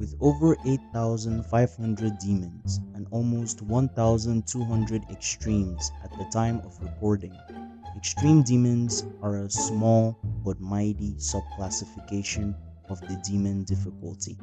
With over 8,500 demons and almost 1,200 extremes at the time of recording, extreme demons are a small but mighty subclassification of the demon difficulty,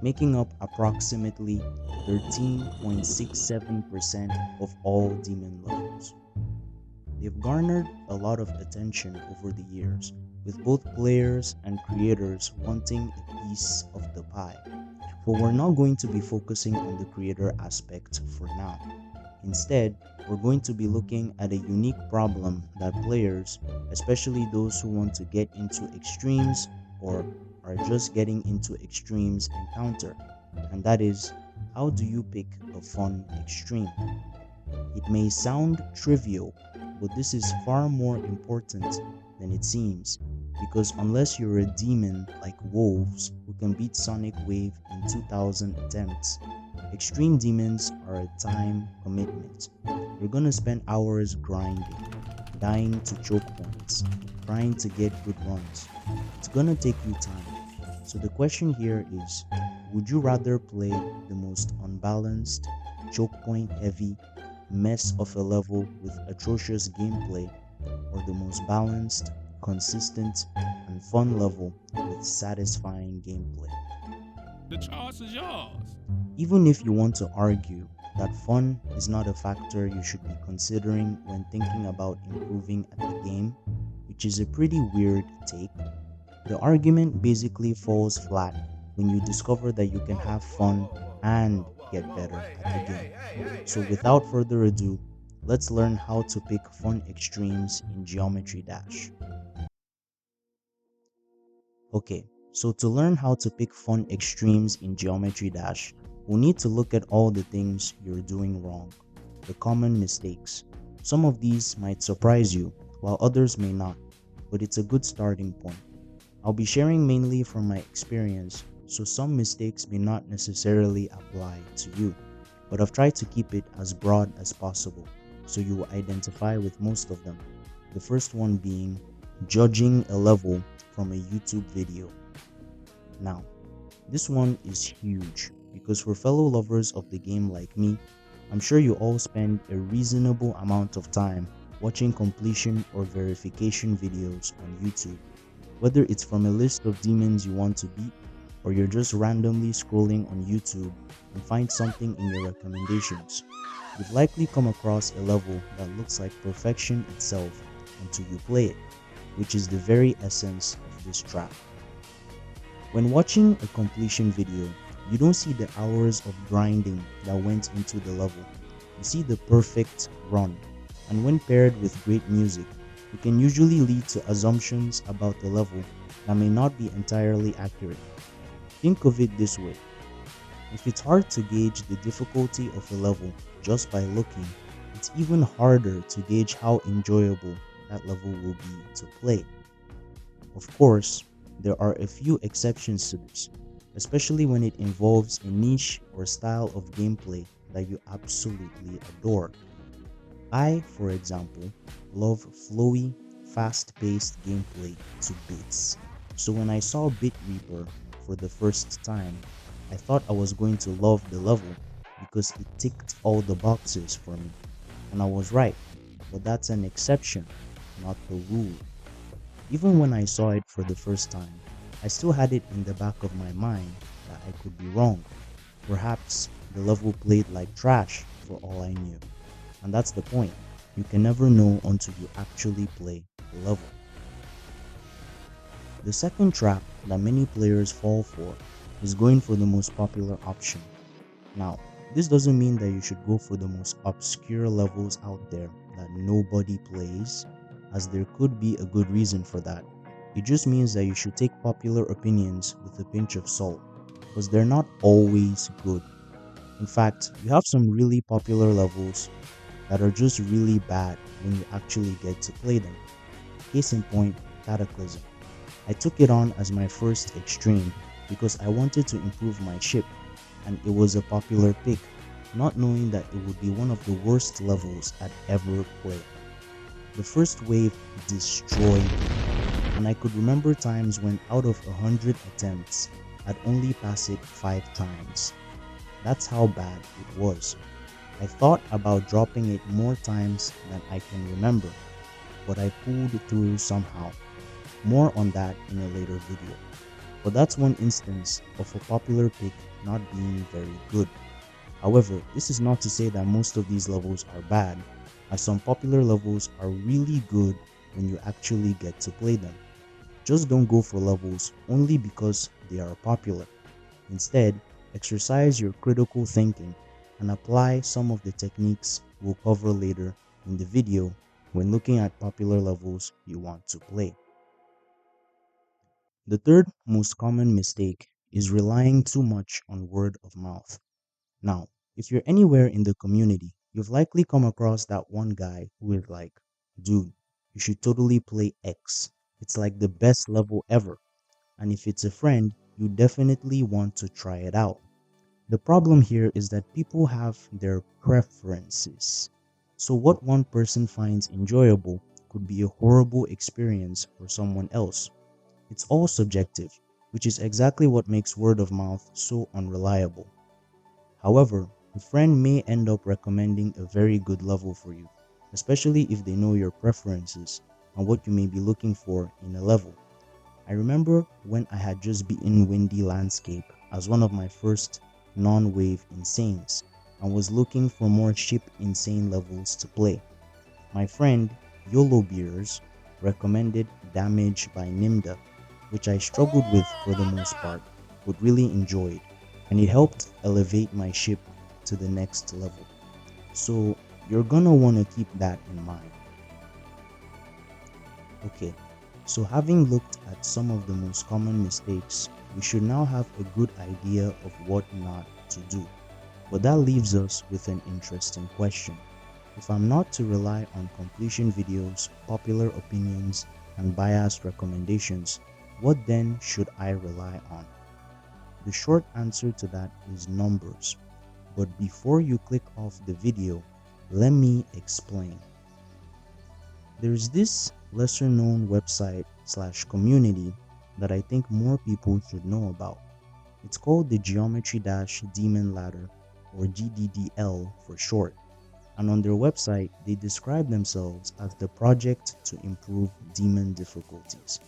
making up approximately 13.67% of all demon levels. They've garnered a lot of attention over the years, with both players and creators wanting a piece of the pie. But we're not going to be focusing on the creator aspect for now. Instead, we're going to be looking at a unique problem that players, especially those who want to get into extremes or are just getting into extremes, encounter. And that is, how do you pick a fun extreme? It may sound trivial, but this is far more important than it seems, because unless you're a demon like Wolves who can beat Sonic Wave in 2000 attempts, extreme demons are a time commitment. You're gonna spend hours grinding, dying to choke points, trying to get good runs. It's gonna take you time. So the question here is, would you rather play the most unbalanced, choke point heavy mess of a level with atrocious gameplay, or the most balanced, consistent, and fun level with satisfying gameplay? The choice is yours. Even if you want to argue that fun is not a factor you should be considering when thinking about improving at the game, which is a pretty weird take, the argument basically falls flat when you discover that you can have fun and get better at the game. So without further ado, let's learn how to pick fun extremes in Geometry Dash. Okay, so to learn how to pick fun extremes in Geometry Dash, we'll need to look at all the things you're doing wrong, the common mistakes. Some of these might surprise you, while others may not, but it's a good starting point. I'll be sharing mainly from my experience, so some mistakes may not necessarily apply to you, but I've tried to keep it as broad as possible, so you will identify with most of them. The first one being judging a level from a YouTube video. Now, this one is huge because for fellow lovers of the game like me, I'm sure you all spend a reasonable amount of time watching completion or verification videos on YouTube. Whether it's from a list of demons you want to beat, or you're just randomly scrolling on YouTube and find something in your recommendations, you've likely come across a level that looks like perfection itself until you play it, which is the very essence of this trap. When watching a completion video, you don't see the hours of grinding that went into the level. You see the perfect run, and when paired with great music, it can usually lead to assumptions about the level that may not be entirely accurate. Think of it this way: if it's hard to gauge the difficulty of a level just by looking, it's even harder to gauge how enjoyable that level will be to play. Of course, there are a few exceptions to this, especially when it involves a niche or style of gameplay that you absolutely adore. I, for example, love flowy, fast-paced gameplay to bits. So when I saw Bit Reaper for the first time, I thought I was going to love the level because it ticked all the boxes for me. And I was right, but that's an exception, not the rule. Even when I saw it for the first time, I still had it in the back of my mind that I could be wrong. Perhaps the level played like trash for all I knew. And that's the point. You can never know until you actually play the level. The second trap that many players fall for is going for the most popular option. Now, this doesn't mean that you should go for the most obscure levels out there that nobody plays, as there could be a good reason for that. It just means that you should take popular opinions with a pinch of salt, because they're not always good. In fact, you have some really popular levels that are just really bad when you actually get to play them. Case in point, Cataclysm. I took it on as my first extreme because I wanted to improve my ship, and it was a popular pick, not knowing that it would be one of the worst levels I'd ever played. The first wave destroyed me, and I could remember times when out of 100 attempts, I'd only pass it 5 times. That's how bad it was. I thought about dropping it more times than I can remember, but I pulled through somehow. More on that in a later video. But that's one instance of a popular pick not being very good. However, this is not to say that most of these levels are bad, as some popular levels are really good when you actually get to play them. Just don't go for levels only because they are popular. Instead, exercise your critical thinking and apply some of the techniques we'll cover later in the video when looking at popular levels you want to play. The third most common mistake is relying too much on word of mouth. Now, if you're anywhere in the community, you've likely come across that one guy who is like, dude, you should totally play X. It's like the best level ever. And if it's a friend, you definitely want to try it out. The problem here is that people have their preferences. So, what one person finds enjoyable could be a horrible experience for someone else. It's all subjective, which is exactly what makes word of mouth so unreliable. However, a friend may end up recommending a very good level for you, especially if they know your preferences and what you may be looking for in a level. I remember when I had just beaten Windy Landscape as one of my first non-wave Insanes and was looking for more ship insane levels to play. My friend YOLO Beers recommended Damage by Nimda, which I struggled with for the most part, but really enjoyed, and it helped elevate my ship to the next level. So you're gonna want to keep that in mind. Okay, so having looked at some of the most common mistakes, we should now have a good idea of what not to do. But that leaves us with an interesting question. If I'm not to rely on completion videos, popular opinions, and biased recommendations, what then should I rely on? The short answer to that is numbers. But before you click off the video, let me explain. There's this lesser known website slash community that I think more people should know about. It's called the Geometry Dash Demon Ladder, or GDDL for short. And on their website, they describe themselves as the project to improve demon difficulties.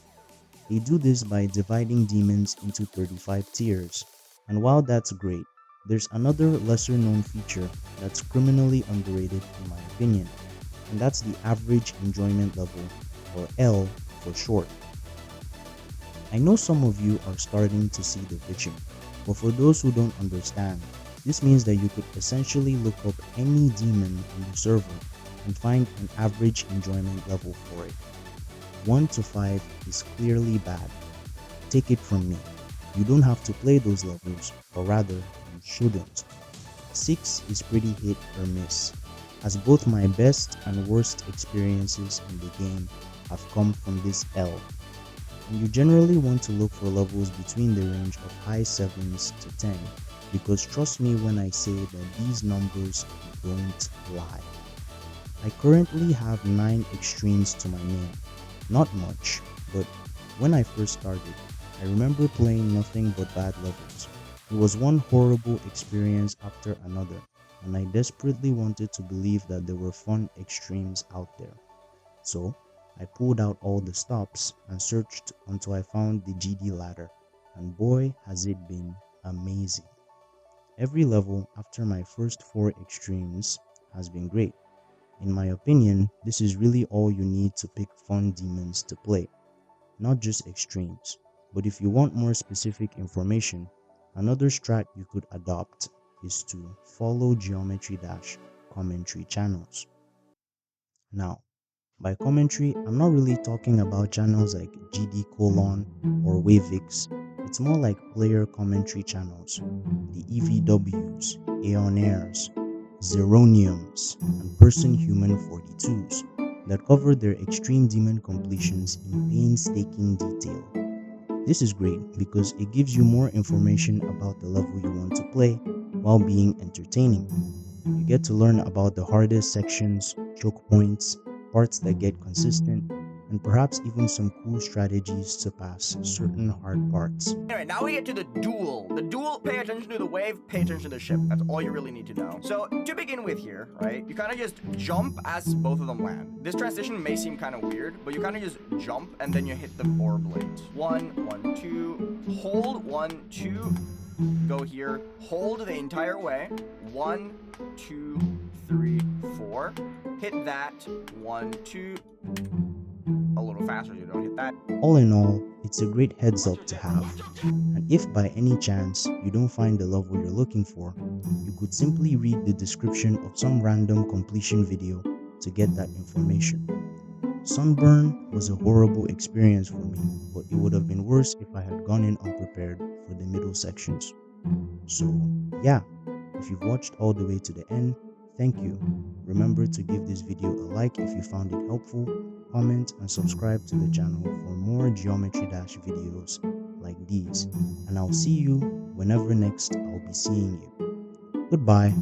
They do this by dividing demons into 35 tiers, and while that's great, there's another lesser known feature that's criminally underrated in my opinion, and that's the average enjoyment level, or L for short. I know some of you are starting to see the vision, but for those who don't understand, this means that you could essentially look up any demon on the server and find an average enjoyment level for it. 1 to 5 is clearly bad. Take it from me, you don't have to play those levels, or rather, you shouldn't. 6 is pretty hit or miss, as both my best and worst experiences in the game have come from this L. And you generally want to look for levels between the range of high 7s to 10, because trust me when I say that these numbers don't lie. I currently have 9 extremes to my name. Not much, but when I first started, I remember playing nothing but bad levels. It was one horrible experience after another, and I desperately wanted to believe that there were fun extremes out there. So, I pulled out all the stops and searched until I found the GD ladder, and boy has it been amazing. Every level after my first 4 extremes has been great. In my opinion, this is really all you need to pick fun demons to play, not just extremes. But if you want more specific information, another strat you could adopt is to follow Geometry Dash commentary channels. Now, by commentary, I'm not really talking about channels like GD Colon or Wavix. It's more like player commentary channels, the EVWs, Aeonairs, Zeroniums, and Person Human 42s that cover their extreme demon completions in painstaking detail. This is great because it gives you more information about the level you want to play while being entertaining. You get to learn about the hardest sections, choke points, parts that get consistent, and perhaps even some cool strategies to pass certain hard parts. Anyway, now we get to the duel. The duel, pay attention to the wave, pay attention to the ship. That's all you really need to know. So, to begin with here, right, you kind of just jump as both of them land. This transition may seem kind of weird, but you kind of just jump and then you hit the oar blades. 1, 1, 2, hold, 1, 2, go here, hold the entire way. 1, 2, 3, 4. Hit that. 1, 2. A little faster so you don't hit that. All in all, it's a great heads up to have. And if by any chance you don't find the level you're looking for, you could simply read the description of some random completion video to get that information. Sunburn was a horrible experience for me, but it would have been worse if I had gone in unprepared for the middle sections. So yeah, if you've watched all the way to the end, thank you. Remember to give this video a like if you found it helpful, comment and subscribe to the channel for more Geometry Dash videos like these, and I'll see you whenever next I'll be seeing you. Goodbye.